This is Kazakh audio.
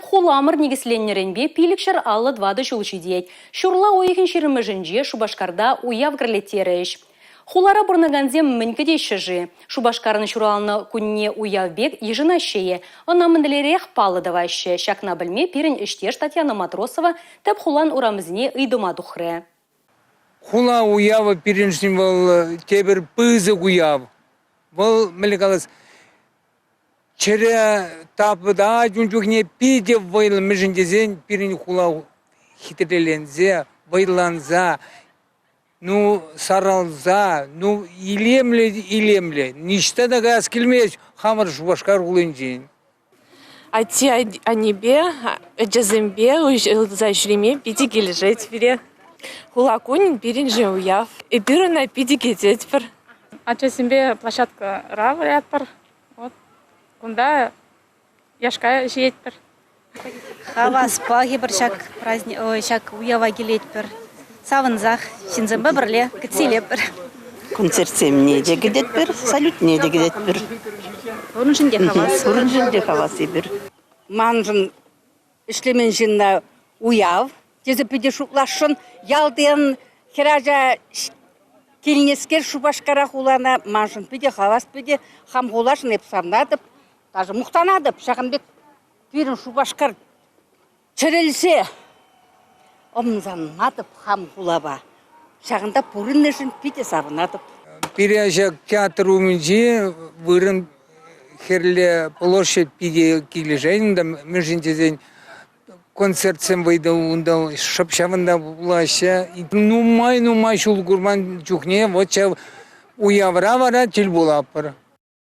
Тәп хуламыр негісленнеренбе пилікшір аллы двады жылшы дейд. Шурла ойығын шерімі Шубашкарда уяв гірлеттеріш. Хулара бұрнаганзем мінкіде шыжы. Шубашкарын шуралны күнне уявбек ежына шее. Она мінділерек палы давайшы. Шакна білме перін іштеш Татьяна Матросова тәп хулан урамызіне ыйдыма дұхры. Хула уява переншін был тебір пызы уяв. Был мілікалыз чері тапыда жүнчүкне пиде вайлы межіндезен перен хула хитрелензе, вайланза. Ну, саралза, ну, илемле. Ништа да газ келмес, хамар Шубашкар улынжен. Ати анибе, джазембе, за жреме, пиди гележет бере. Хулакунин пирин же уяв. И пиру на пиди кетет пер. А джазембе площадка раврят пер. Вот. Кунда яшка жет пер. Хавас паги бір шак уява келет пер. Савынзах, синзембе бірле, кітселеп бір. Концертсем не де гидет бір, салют не де гидет бір. Орыншынде хавас. Орыншынде хавасы бір. Манжын ішлемен жинна уяв, тезі піде шуклашын, ялден хеража келінескер Шубашкара хулана, манжын піде хавас піде, хам хулашын епсамнадып, даже мұқтанадып, шағынбек бірін Шубашкар чырелсе, омзаннадып хам хулаба. Шағында пұрыннышын пиде сабынадып. Пережак театр умінже вырын херле площадь пиде кележайында межіндезен концертсен вайда ундал шапшавында булаша. Нумай шул гурман чухне, вот уявра вара тел булапыр.